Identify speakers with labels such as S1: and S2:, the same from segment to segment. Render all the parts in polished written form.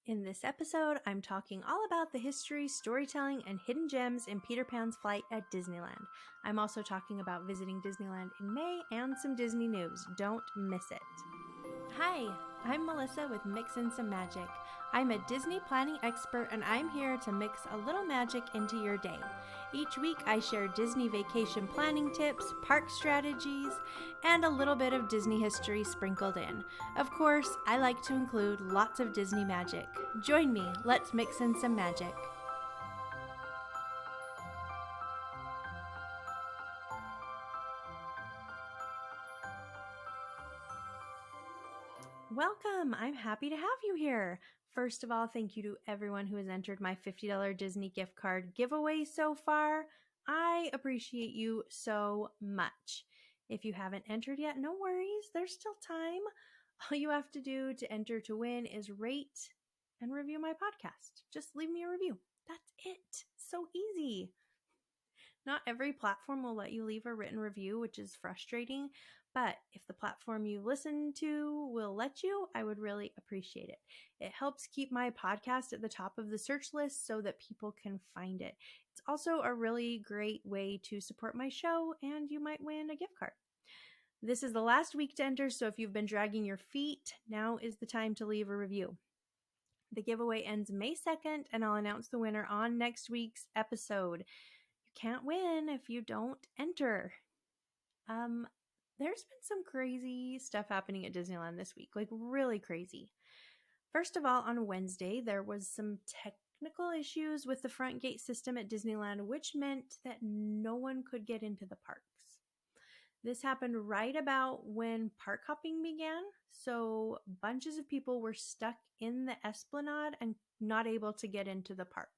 S1: In this episode, I'm talking all about the history, storytelling, and hidden gems in Peter Pan's flight at Disneyland. I'm also talking about visiting Disneyland in May and some Disney news. Don't miss it. Hi, I'm Melissa with Mix and Some Magic. I'm a Disney planning expert and I'm here to mix a little magic into your day. Each week I share Disney vacation planning tips, park strategies, and a little bit of Disney history sprinkled in. Of course, I like to include lots of Disney magic. Join me, let's mix in some magic. Welcome! I'm happy to have you here. First of all, thank you to everyone who has entered my $50 Disney gift card giveaway so far. I appreciate you so much. If you haven't entered yet, no worries, there's still time. All you have to do to enter to win is rate and review my podcast. Just leave me a review. That's it. So easy. Not every platform will let you leave a written review, which is frustrating, but if the platform you listen to will let you, I would really appreciate it. It helps keep my podcast at the top of the search list so that people can find it. It's also a really great way to support my show, and you might win a gift card. This is the last week to enter, so if you've been dragging your feet, now is the time to leave a review. The giveaway ends May 2nd, and I'll announce the winner on next week's episode. Can't win if you don't enter. There's been some crazy stuff happening at Disneyland this week, like really crazy. First of all, on Wednesday, there was some technical issues with the front gate system at Disneyland, which meant that no one could get into the parks. This happened right about when park hopping began, so bunches of people were stuck in the Esplanade and not able to get into the park.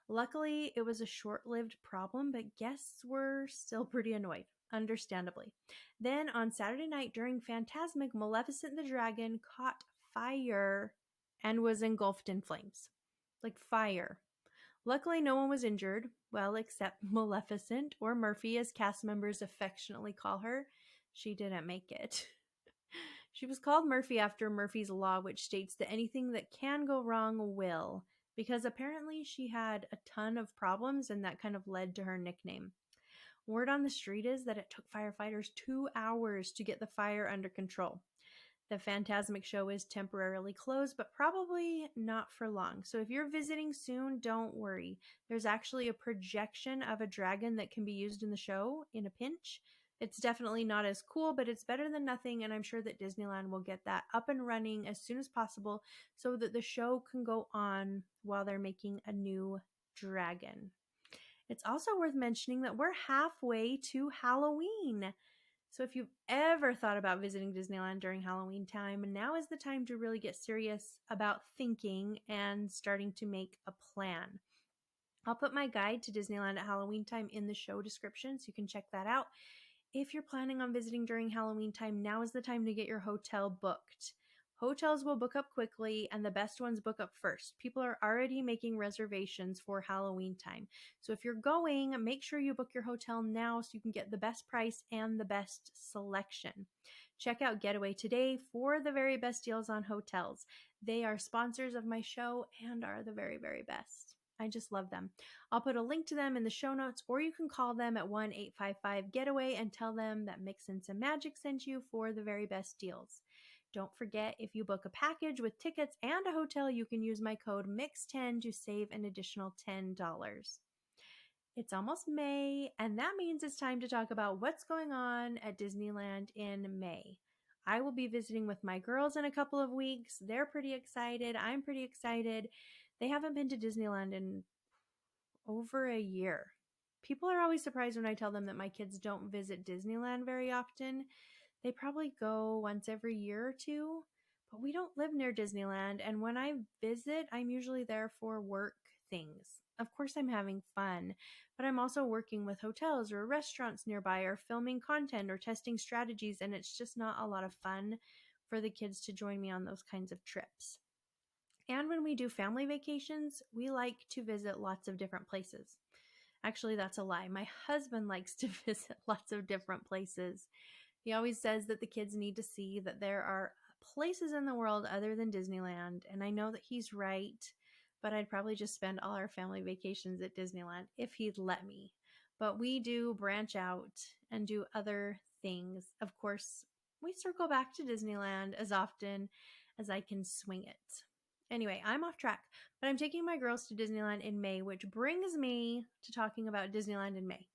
S1: Luckily, it was a short-lived problem, but guests were still pretty annoyed, understandably. Then on Saturday night during Fantasmic, Maleficent the Dragon caught fire and was engulfed in flames. Like fire. Luckily, no one was injured, well, except Maleficent, or Murphy as cast members affectionately call her. She didn't make it. She was called Murphy after Murphy's Law, which states that anything that can go wrong will, because apparently she had a ton of problems and that kind of led to her nickname. Word on the street is that it took firefighters 2 hours to get the fire under control. The Fantasmic show is temporarily closed, but probably not for long. So if you're visiting soon, don't worry. There's actually a projection of a dragon that can be used in the show in a pinch. It's definitely not as cool, but it's better than nothing, and I'm sure that Disneyland will get that up and running as soon as possible so that the show can go on while they're making a new dragon. It's also worth mentioning that we're halfway to Halloween. So if you've ever thought about visiting Disneyland during Halloween time, now is the time to really get serious about thinking and starting to make a plan. I'll put my guide to Disneyland at Halloween time in the show description so you can check that out. If you're planning on visiting during Halloween time, now is the time to get your hotel booked. Hotels will book up quickly, and the best ones book up first. People are already making reservations for Halloween time. So if you're going, make sure you book your hotel now so you can get the best price and the best selection. Check out Getaway today for the very best deals on hotels. They are sponsors of my show and are the very, very best. I just love them. I'll put a link to them in the show notes, or you can call them at 1-855-GETAWAY and tell them that Mix and Some Magic sent you for the very best deals. Don't forget, if you book a package with tickets and a hotel, you can use my code MIX10 to save an additional $10. It's almost May, and that means it's time to talk about what's going on at Disneyland in May. I will be visiting with my girls in a couple of weeks. They're pretty excited. I'm pretty excited. They haven't been to Disneyland in over a year. People are always surprised when I tell them that my kids don't visit Disneyland very often. They probably go once every year or two, but we don't live near Disneyland, and when I visit, I'm usually there for work things. Of course, I'm having fun, but I'm also working with hotels or restaurants nearby or filming content or testing strategies, and it's just not a lot of fun for the kids to join me on those kinds of trips. And when we do family vacations, we like to visit lots of different places. Actually, that's a lie. My husband likes to visit lots of different places. He always says that the kids need to see that there are places in the world other than Disneyland, and I know that he's right, but I'd probably just spend all our family vacations at Disneyland if he'd let me. But we do branch out and do other things. Of course, we circle back to Disneyland as often as I can swing it. Anyway, I'm off track, but I'm taking my girls to Disneyland in May, which brings me to talking about Disneyland in May.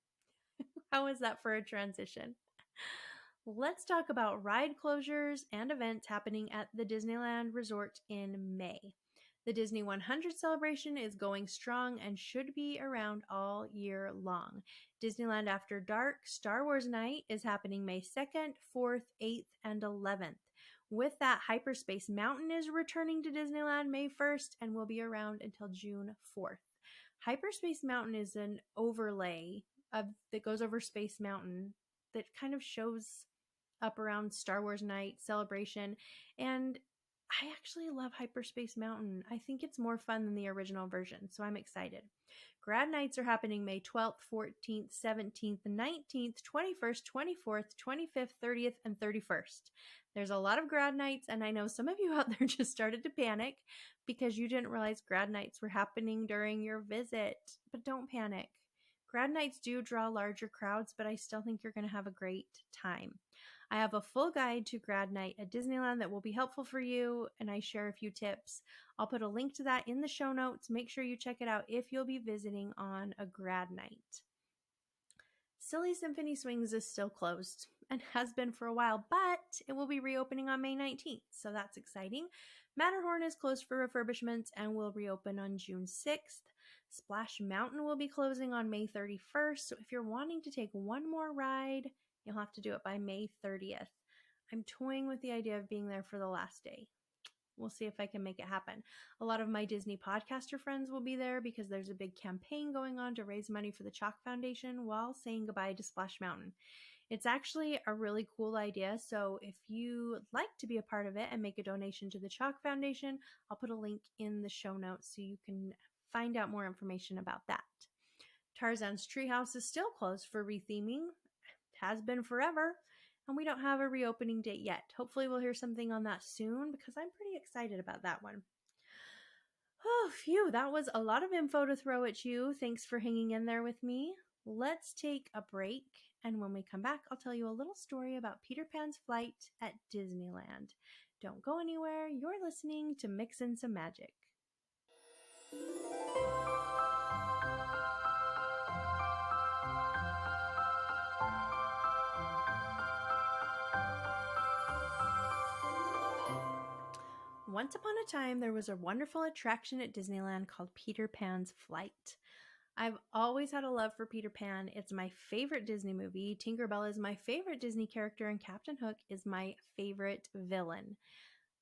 S1: How is that for a transition? Let's talk about ride closures and events happening at the Disneyland Resort in May. The Disney 100 celebration is going strong and should be around all year long. Disneyland After Dark Star Wars Night is happening May 2nd, 4th, 8th, and 11th. With that, Hyperspace Mountain is returning to Disneyland May 1st and will be around until June 4th. Hyperspace Mountain is an overlay that goes over Space Mountain that kind of shows up around Star Wars Night celebration, and I actually love Hyperspace Mountain. I think it's more fun than the original version, so I'm excited. Grad nights are happening May 12th, 14th, 17th, 19th, 21st, 24th, 25th, 30th, and 31st. There's a lot of grad nights, and I know some of you out there just started to panic because you didn't realize grad nights were happening during your visit. But don't panic. Grad nights do draw larger crowds, but I still think you're going to have a great time. I have a full guide to grad night at Disneyland that will be helpful for you, and I share a few tips. I'll put a link to that in the show notes. Make sure you check it out if you'll be visiting on a grad night. Silly Symphony Swings is still closed and has been for a while, but it will be reopening on May 19th, so that's exciting. Matterhorn is closed for refurbishments and will reopen on June 6th. Splash Mountain will be closing on May 31st, so if you're wanting to take one more ride, you'll have to do it by May 30th. I'm toying with the idea of being there for the last day. We'll see if I can make it happen. A lot of my Disney podcaster friends will be there because there's a big campaign going on to raise money for the Chalk Foundation while saying goodbye to Splash Mountain. It's actually a really cool idea, so if you'd like to be a part of it and make a donation to the Chalk Foundation, I'll put a link in the show notes so you can find out more information about that. Tarzan's Treehouse is still closed for retheming. It has been forever, and we don't have a reopening date yet. Hopefully we'll hear something on that soon because I'm pretty excited about that one. Oh, phew, that was a lot of info to throw at you. Thanks for hanging in there with me. Let's take a break, and when we come back, I'll tell you a little story about Peter Pan's flight at Disneyland. Don't go anywhere. You're listening to Mix in Some Magic. Once upon a time, there was a wonderful attraction at Disneyland called Peter Pan's Flight. I've always had a love for Peter Pan. It's my favorite Disney movie. Tinkerbell is my favorite Disney character, and Captain Hook is my favorite villain.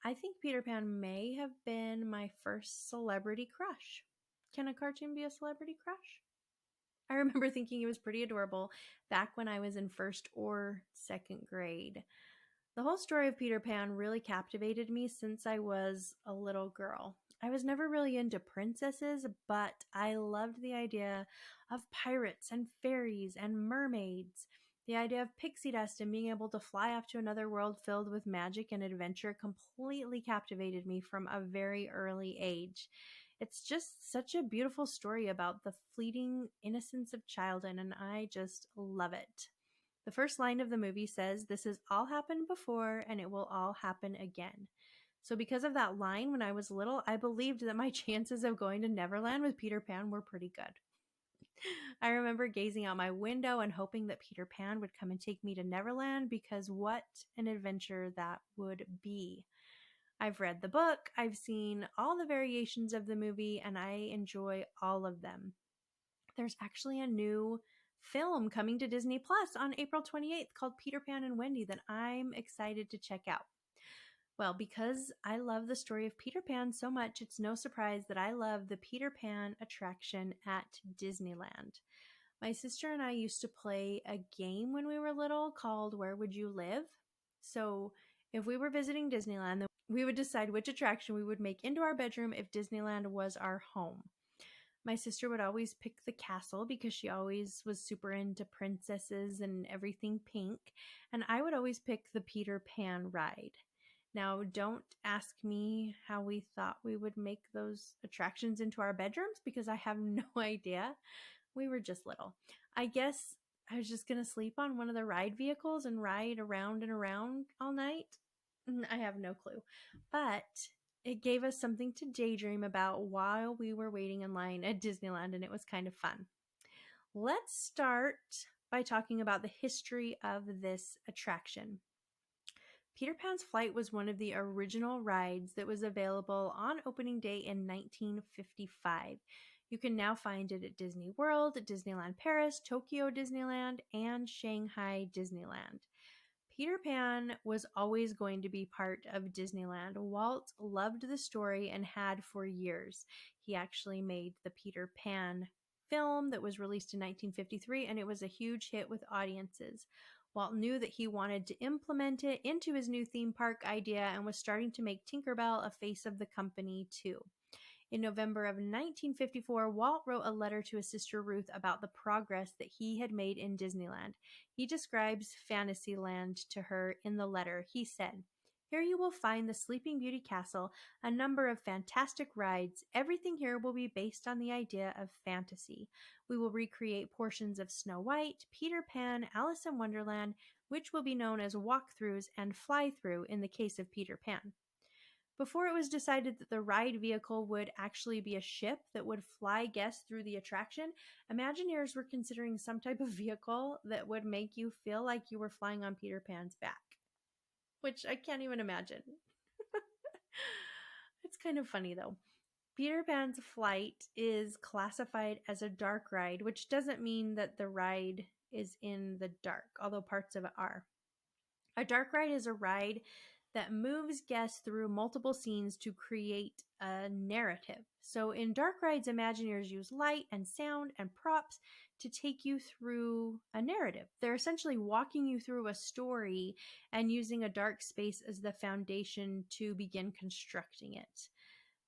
S1: I think Peter Pan may have been my first celebrity crush. Can a cartoon be a celebrity crush? I remember thinking he was pretty adorable back when I was in first or second grade. The whole story of Peter Pan really captivated me since I was a little girl. I was never really into princesses, but I loved the idea of pirates and fairies and mermaids. The idea of pixie dust and being able to fly off to another world filled with magic and adventure completely captivated me from a very early age. It's just such a beautiful story about the fleeting innocence of childhood, and I just love it. The first line of the movie says, "This has all happened before and it will all happen again." So because of that line, when I was little, I believed that my chances of going to Neverland with Peter Pan were pretty good. I remember gazing out my window and hoping that Peter Pan would come and take me to Neverland, because what an adventure that would be. I've read the book, I've seen all the variations of the movie, and I enjoy all of them. There's actually a new film coming to Disney Plus on April 28th called Peter Pan and Wendy that I'm excited to check out. Well, because I love the story of Peter Pan so much, it's no surprise that I love the Peter Pan attraction at Disneyland. My sister and I used to play a game when we were little called Where Would You Live? So if we were visiting Disneyland, then we would decide which attraction we would make into our bedroom if Disneyland was our home. My sister would always pick the castle because she always was super into princesses and everything pink, and I would always pick the Peter Pan ride. Now, don't ask me how we thought we would make those attractions into our bedrooms because I have no idea. We were just little. I guess I was just going to sleep on one of the ride vehicles and ride around and around all night. I have no clue. But it gave us something to daydream about while we were waiting in line at Disneyland, and it was kind of fun. Let's start by talking about the history of this attraction. Peter Pan's Flight was one of the original rides that was available on opening day in 1955. You can now find it at Disney World, Disneyland Paris, Tokyo Disneyland, and Shanghai Disneyland. Peter Pan was always going to be part of Disneyland. Walt loved the story and had for years. He actually made the Peter Pan film that was released in 1953, and it was a huge hit with audiences. Walt knew that he wanted to implement it into his new theme park idea and was starting to make Tinkerbell a face of the company too. In November of 1954, Walt wrote a letter to his sister Ruth about the progress that he had made in Disneyland. He describes Fantasyland to her in the letter. He said, "Here you will find the Sleeping Beauty Castle, a number of fantastic rides. Everything here will be based on the idea of fantasy. We will recreate portions of Snow White, Peter Pan, Alice in Wonderland, which will be known as walkthroughs and fly-through in the case of Peter Pan." Before it was decided that the ride vehicle would actually be a ship that would fly guests through the attraction, Imagineers were considering some type of vehicle that would make you feel like you were flying on Peter Pan's back, which I can't even imagine. It's kind of funny though. Peter Pan's Flight is classified as a dark ride, which doesn't mean that the ride is in the dark, although parts of it are. A dark ride is a ride that moves guests through multiple scenes to create a narrative. So in dark rides, Imagineers use light and sound and props to take you through a narrative. They're essentially walking you through a story and using a dark space as the foundation to begin constructing it.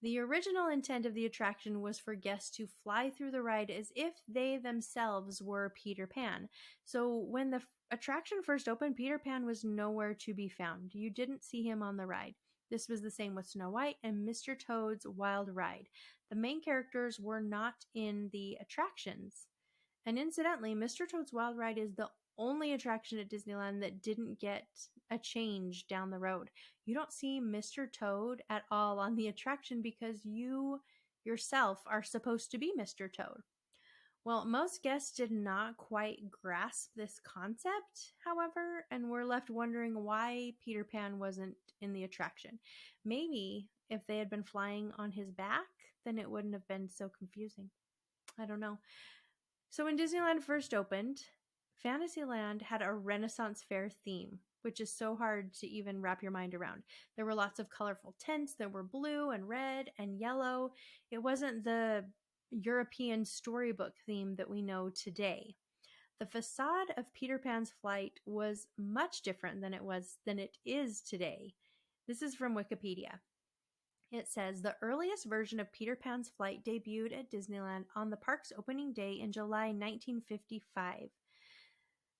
S1: The original intent of the attraction was for guests to fly through the ride as if they themselves were Peter Pan. So when the attraction first opened, Peter Pan was nowhere to be found. You didn't see him on the ride. This was the same with Snow White and Mr. Toad's Wild Ride. The main characters were not in the attractions. And incidentally, Mr. Toad's Wild Ride is the only attraction at Disneyland that didn't get a change down the road. You don't see Mr. Toad at all on the attraction because you yourself are supposed to be Mr. Toad. Well, most guests did not quite grasp this concept, however, and were left wondering why Peter Pan wasn't in the attraction. Maybe if they had been flying on his back, then it wouldn't have been so confusing. I don't know. So when Disneyland first opened, Fantasyland had a Renaissance Fair theme, which is so hard to even wrap your mind around. There were lots of colorful tents that were blue and red and yellow. It wasn't the European storybook theme that we know today. The facade of Peter Pan's Flight was much different than it is today. This is from Wikipedia. It says the earliest version of Peter Pan's Flight debuted at Disneyland on the park's opening day in July 1955.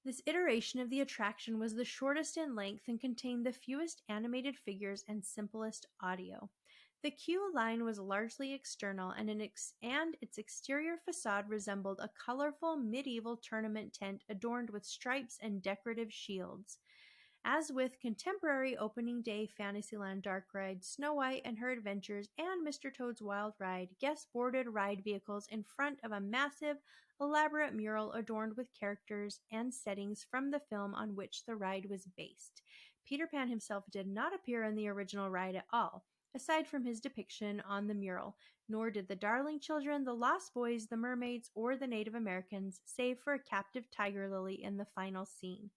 S1: This iteration of the attraction was the shortest in length and contained the fewest animated figures and simplest audio. The queue line was largely external, and its exterior facade resembled a colorful medieval tournament tent adorned with stripes and decorative shields. As with contemporary opening day Fantasyland dark ride, Snow White and Her Adventures, and Mr. Toad's Wild Ride, guests boarded ride vehicles in front of a massive, elaborate mural adorned with characters and settings from the film on which the ride was based. Peter Pan himself did not appear in the original ride at all, aside from his depiction on the mural, nor did the Darling Children, the Lost Boys, the Mermaids, or the Native Americans, save for a captive tiger lily in the final scene.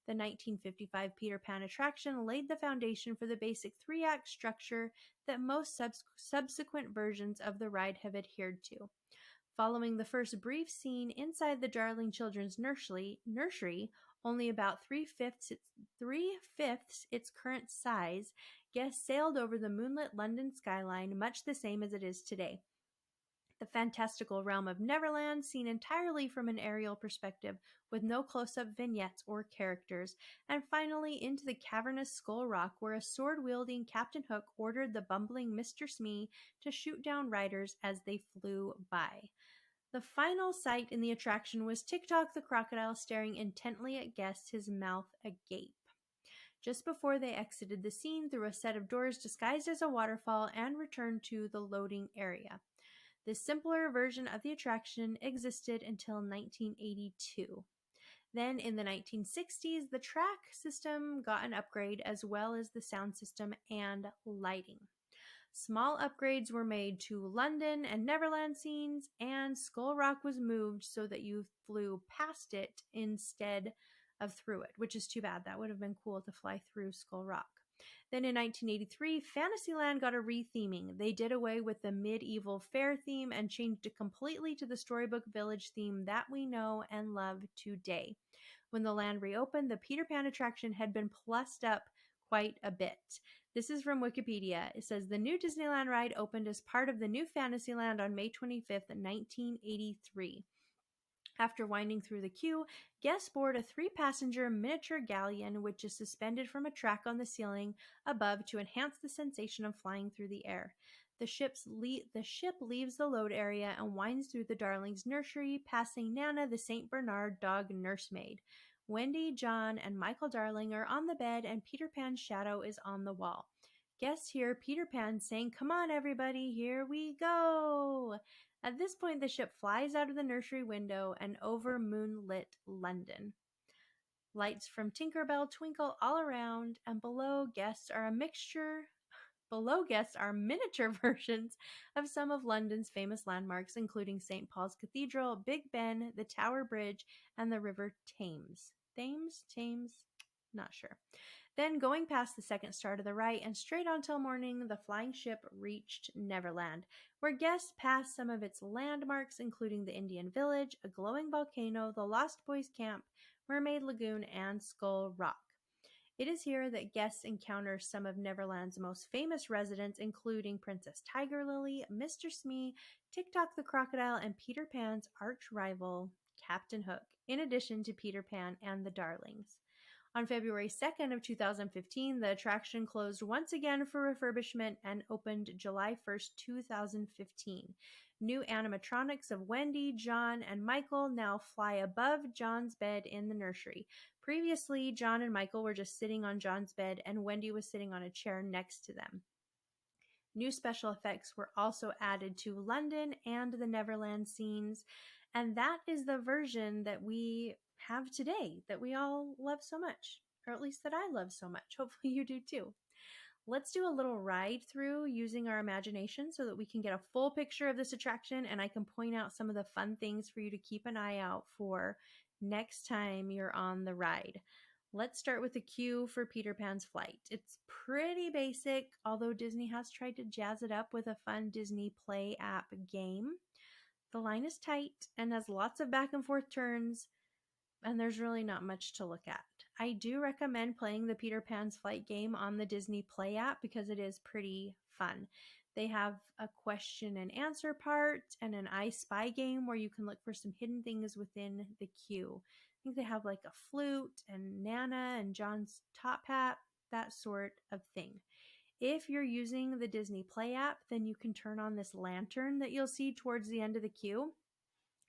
S1: The 1955 Peter Pan attraction laid the foundation for the basic three-act structure that most subsequent versions of the ride have adhered to. Following the first brief scene inside the Darling Children's nursery, only about three-fifths its current size, guests sailed over the moonlit London skyline much the same as it is today. The fantastical realm of Neverland, seen entirely from an aerial perspective with no close-up vignettes or characters, and finally into the cavernous Skull Rock, where a sword-wielding Captain Hook ordered the bumbling Mr. Smee to shoot down riders as they flew by. The final sight in the attraction was Tick-Tock the crocodile staring intently at guests, his mouth agape. Just before they exited the scene through a set of doors disguised as a waterfall and returned to the loading area. This simpler version of the attraction existed until 1982. Then in the 1960s, the track system got an upgrade as well as the sound system and lighting. Small upgrades were made to London and Neverland scenes, and Skull Rock was moved so that you flew past it instead of through it, which is too bad. That would have been cool to fly through Skull Rock. Then in 1983, Fantasyland got a retheming. They did away with the medieval fair theme and changed it completely to the Storybook Village theme that we know and love today. When the land reopened, the Peter Pan attraction had been plussed up quite a bit. This is from Wikipedia. It says the new Disneyland ride opened as part of the new Fantasyland on May 25th, 1983. After winding through the queue, guests board a 3-passenger miniature galleon which is suspended from a track on the ceiling above to enhance the sensation of flying through the air. The ship leaves the load area and winds through the Darlings' nursery, passing Nana, the St. Bernard dog nursemaid. Wendy, John, and Michael Darling are on the bed, and Peter Pan's shadow is on the wall. Guests hear Peter Pan saying, "Come on, everybody, here we go!" At this point, the ship flies out of the nursery window and over moonlit London. Lights from Tinker Bell twinkle all around, and below guests are miniature versions of some of London's famous landmarks, including St. Paul's Cathedral, Big Ben, the Tower Bridge, and the River Thames. Thames? Not sure. Then, going past the second star to the right and straight on till morning, the flying ship reached Neverland, where guests passed some of its landmarks, including the Indian Village, a glowing volcano, the Lost Boys Camp, Mermaid Lagoon, and Skull Rock. It is here that guests encounter some of Neverland's most famous residents, including Princess Tiger Lily, Mr. Smee, Tick-Tock the Crocodile, and Peter Pan's arch-rival, Captain Hook, in addition to Peter Pan and the Darlings. On February 2nd of 2015, the attraction closed once again for refurbishment and opened July 1st, 2015. New animatronics of Wendy, John, and Michael now fly above John's bed in the nursery. Previously, John and Michael were just sitting on John's bed, and Wendy was sitting on a chair next to them. New special effects were also added to London and the Neverland scenes, and that is the version that we have today that we all love so much, or at least that I love so much. Hopefully you do too. Let's do a little ride through using our imagination so that we can get a full picture of this attraction, and I can point out some of the fun things for you to keep an eye out for next time you're on the ride. Let's start with the queue for Peter Pan's flight. It's pretty basic, although Disney has tried to jazz it up with a fun Disney Play app game. The line is tight and has lots of back and forth turns, and there's really not much to look at. I do recommend playing the Peter Pan's Flight game on the Disney Play app because it is pretty fun. They have a question and answer part and an I Spy game where you can look for some hidden things within the queue. I think they have like a flute and Nana and John's top hat, that sort of thing. If you're using the Disney Play app, then you can turn on this lantern that you'll see towards the end of the queue.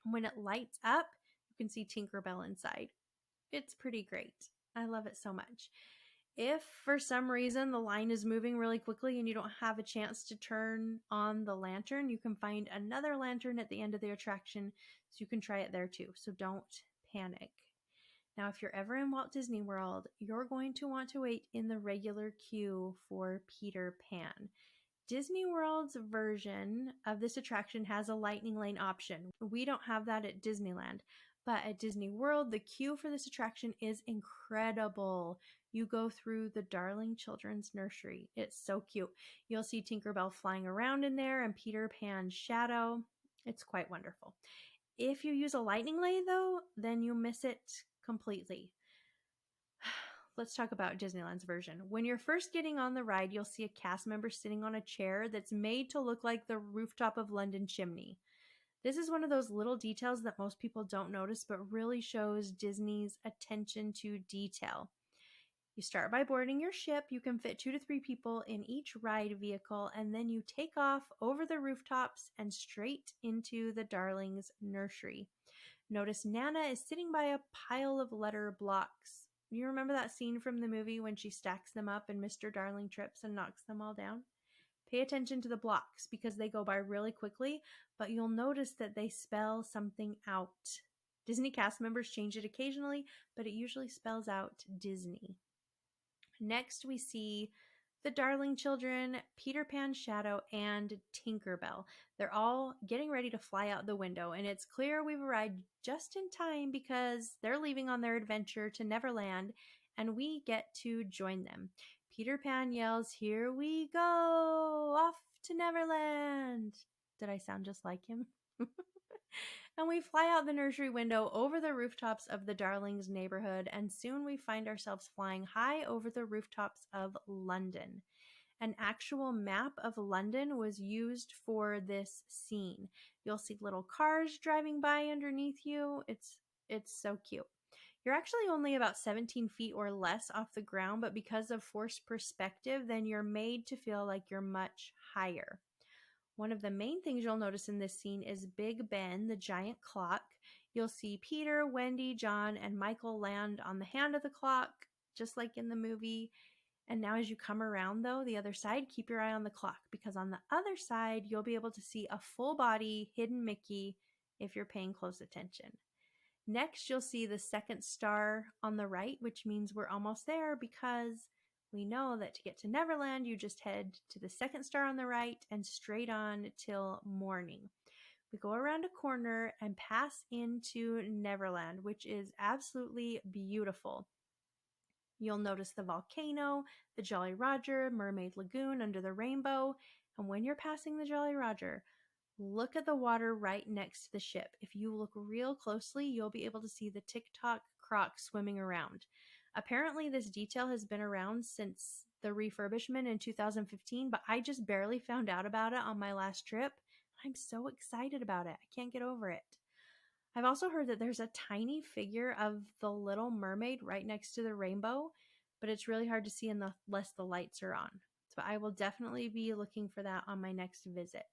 S1: When it lights up, you can see Tinkerbell inside. It's pretty great. I love it so much. If for some reason the line is moving really quickly and you don't have a chance to turn on the lantern, you can find another lantern at the end of the attraction, so you can try it there too. So don't panic. Now, if you're ever in Walt Disney World, you're going to want to wait in the regular queue for Peter Pan. Disney World's version of this attraction has a lightning lane option. We don't have that at Disneyland, but at Disney World, the queue for this attraction is incredible. You go through the Darling Children's Nursery. It's so cute. You'll see Tinkerbell flying around in there and Peter Pan's shadow. It's quite wonderful. If you use a lightning lane, though, then you miss it completely. Let's talk about Disneyland's version. When you're first getting on the ride, you'll see a cast member sitting on a chair that's made to look like the rooftop of London chimney. This is one of those little details that most people don't notice, but really shows Disney's attention to detail. You start by boarding your ship. You can fit 2 to 3 people in each ride vehicle, and then you take off over the rooftops and straight into the Darlings nursery. Notice Nana is sitting by a pile of letter blocks. You remember that scene from the movie when she stacks them up and Mr. Darling trips and knocks them all down? Pay attention to the blocks because they go by really quickly, but you'll notice that they spell something out. Disney cast members change it occasionally, but it usually spells out Disney. Next, we see the Darling Children, Peter Pan's Shadow, and Tinkerbell. They're all getting ready to fly out the window, and it's clear we've arrived just in time because they're leaving on their adventure to Neverland, and we get to join them. Peter Pan yells, "Here we go, off to Neverland." Did I sound just like him? And we fly out the nursery window over the rooftops of the Darlings neighborhood, and soon we find ourselves flying high over the rooftops of London. An actual map of London was used for this scene. You'll see little cars driving by underneath you. It's so cute. You're actually only about 17 feet or less off the ground, but because of forced perspective, then you're made to feel like you're much higher. One of the main things you'll notice in this scene is Big Ben, the giant clock. You'll see Peter, Wendy, John, and Michael land on the hand of the clock, just like in the movie. And now as you come around, though, the other side, keep your eye on the clock, because on the other side, you'll be able to see a full body hidden Mickey if you're paying close attention. Next, you'll see the second star on the right, which means we're almost there because we know that to get to Neverland, you just head to the second star on the right and straight on till morning. We go around a corner and pass into Neverland, which is absolutely beautiful. You'll notice the volcano, the Jolly Roger, Mermaid Lagoon under the rainbow, and when you're passing the Jolly Roger, look at the water right next to the ship. If you look real closely, you'll be able to see the TikTok croc swimming around. Apparently, this detail has been around since the refurbishment in 2015, but I just barely found out about it on my last trip. I'm so excited about it. I can't get over it. I've also heard that there's a tiny figure of the Little Mermaid right next to the rainbow, but it's really hard to see unless the lights are on. So I will definitely be looking for that on my next visit.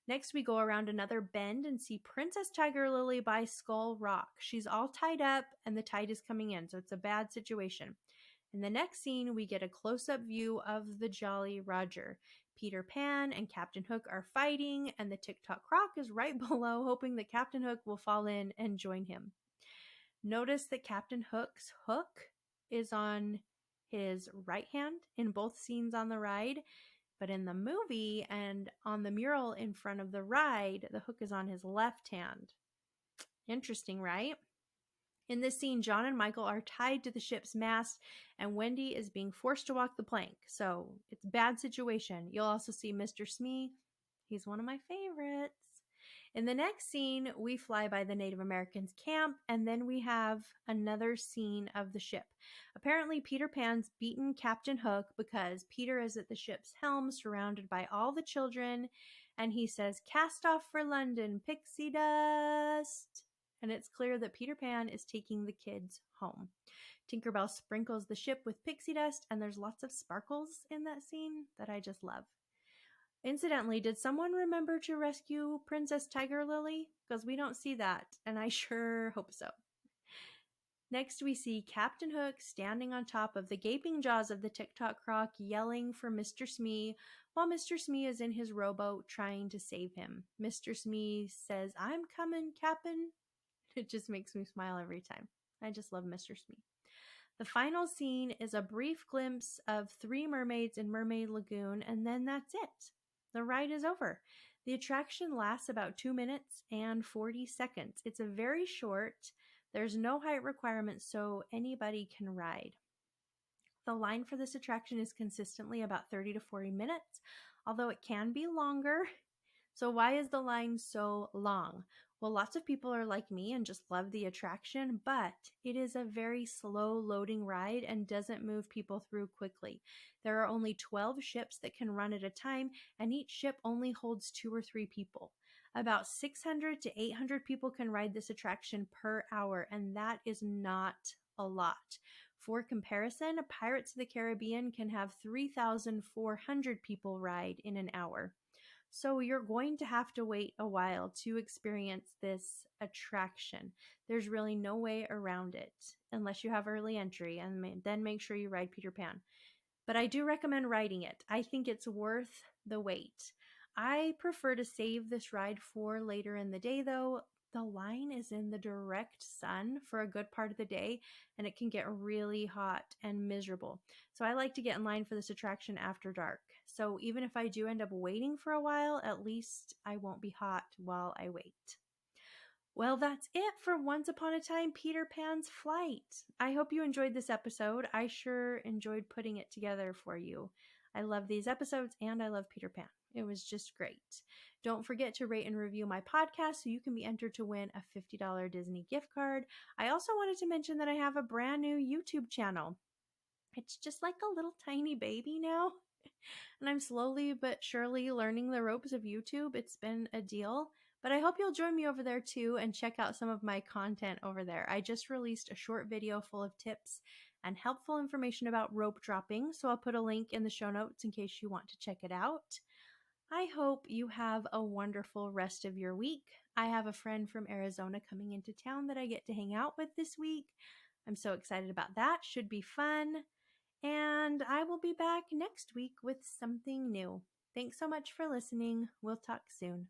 S1: Next, we go around another bend and see Princess Tiger Lily by Skull Rock. She's all tied up and the tide is coming in, so it's a bad situation. In the next scene, we get a close-up view of the Jolly Roger. Peter Pan and Captain Hook are fighting, and the TikTok croc is right below, hoping that Captain Hook will fall in and join him. Notice that Captain Hook's hook is on his right hand in both scenes on the ride, but in the movie and on the mural in front of the ride, the hook is on his left hand. Interesting, right? In this scene, John and Michael are tied to the ship's mast, and Wendy is being forced to walk the plank. So it's a bad situation. You'll also see Mr. Smee. He's one of my favorites. In the next scene, we fly by the Native Americans' camp, and then we have another scene of the ship. Apparently, Peter Pan's beaten Captain Hook because Peter is at the ship's helm, surrounded by all the children, and he says, "Cast off for London, pixie dust." And it's clear that Peter Pan is taking the kids home. Tinkerbell sprinkles the ship with pixie dust, and there's lots of sparkles in that scene that I just love. Incidentally, did someone remember to rescue Princess Tiger Lily? Because we don't see that, and I sure hope so. Next, we see Captain Hook standing on top of the gaping jaws of the TikTok croc, yelling for Mr. Smee, while Mr. Smee is in his rowboat trying to save him. Mr. Smee says, "I'm coming, Cap'n." It just makes me smile every time. I just love Mr. Smee. The final scene is a brief glimpse of 3 mermaids in Mermaid Lagoon, and then that's it. The ride is over. The attraction lasts about 2 minutes and 40 seconds. It's a very short. There's no height requirement, so anybody can ride. The line for this attraction is consistently about 30 to 40 minutes, although it can be longer. So why is the line so long? Well, lots of people are like me and just love the attraction, but it is a very slow loading ride and doesn't move people through quickly. There are only 12 ships that can run at a time, and each ship only holds 2 or 3 people. About 600 to 800 people can ride this attraction per hour, and that is not a lot. For comparison, Pirates of the Caribbean can have 3,400 people ride in an hour. So you're going to have to wait a while to experience this attraction. There's really no way around it unless you have early entry, and then make sure you ride Peter Pan. But I do recommend riding it. I think it's worth the wait. I prefer to save this ride for later in the day, though. The line is in the direct sun for a good part of the day, and it can get really hot and miserable. So I like to get in line for this attraction after dark. So even if I do end up waiting for a while, at least I won't be hot while I wait. Well, that's it for Once Upon a Time Peter Pan's Flight. I hope you enjoyed this episode. I sure enjoyed putting it together for you. I love these episodes and I love Peter Pan. It was just great. Don't forget to rate and review my podcast so you can be entered to win a $50 Disney gift card. I also wanted to mention that I have a brand new YouTube channel. It's just like a little tiny baby now. And I'm slowly but surely learning the ropes of YouTube. It's been a deal. But I hope you'll join me over there too and check out some of my content over there. I just released a short video full of tips and helpful information about rope dropping, so I'll put a link in the show notes in case you want to check it out. I hope you have a wonderful rest of your week. I have a friend from Arizona coming into town that I get to hang out with this week. I'm so excited about that. Should be fun. And I will be back next week with something new. Thanks so much for listening. We'll talk soon.